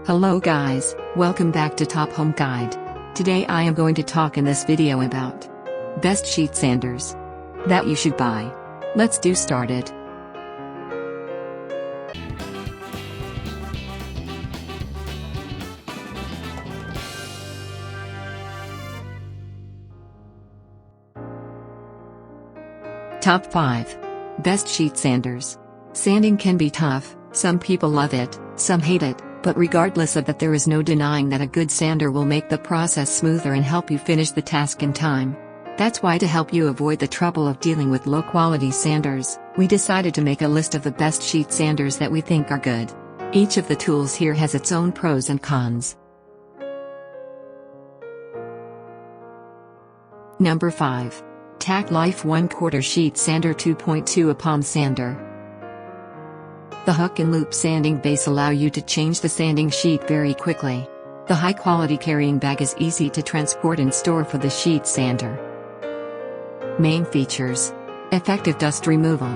Hello guys, welcome back to Top Home Guide. Today I am going to talk in this video about best sheet sanders that you should buy. Let's do started. Top 5 Best sheet sanders. Sanding can be tough, some people love it, some hate it. But regardless of that, there is no denying that a good sander will make the process smoother and help you finish the task in time. That's why, to help you avoid the trouble of dealing with low-quality sanders, we decided to make a list of the best sheet sanders that we think are good. Each of the tools here has its own pros and cons. Number 5. Tack Life 1/4 Sheet Sander 2.2 Palm Sander. The hook and loop sanding base allow you to change the sanding sheet very quickly. The high-quality carrying bag is easy to transport and store for the sheet sander. Main features: effective dust removal,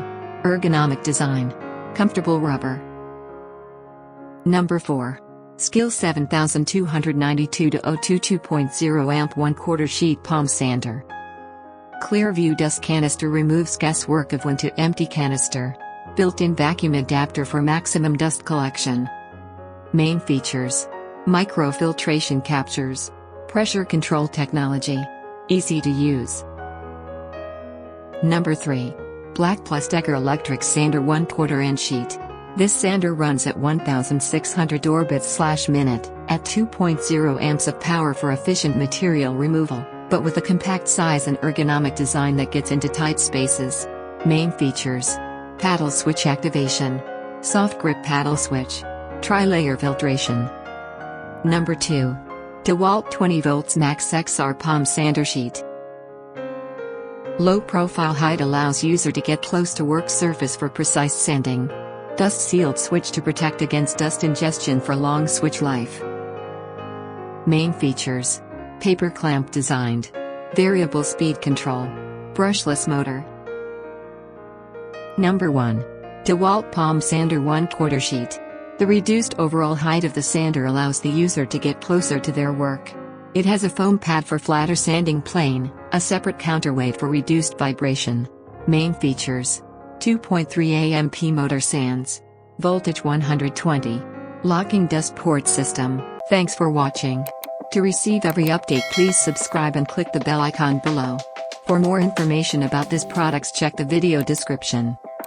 ergonomic design, comfortable rubber. Number 4. Skill 7292-02 2.0 amp 1/4 sheet palm sander. Clear view dust canister removes guesswork of when to empty canister. Built-in vacuum adapter for maximum dust collection. Main features: microfiltration captures, pressure control technology, easy to use. Number 3. Black Plus Decker Electric Sander 1/4 inch sheet. This sander runs at 1600 orbits/minute, at 2.0 amps of power for efficient material removal, but with a compact size and ergonomic design that gets into tight spaces. Main features: paddle switch activation, soft grip paddle switch, tri-layer filtration. Number 2. DeWalt 20 volts Max XR Palm Sander Sheet. Low profile height allows user to get close to work surface for precise sanding. Dust sealed switch to protect against dust ingestion for long switch life. Main features: paper clamp designed, variable speed control, brushless motor. Number 1. DeWalt Palm Sander 1/4 Sheet. The reduced overall height of the sander allows the user to get closer to their work. It has a foam pad for flatter sanding plane, a separate counterweight for reduced vibration. Main features: 2.3 amp motor sands, voltage 120, locking dust port system. Thanks for watching. To receive every update, please subscribe and click the bell icon below. For more information about this products, check the video description.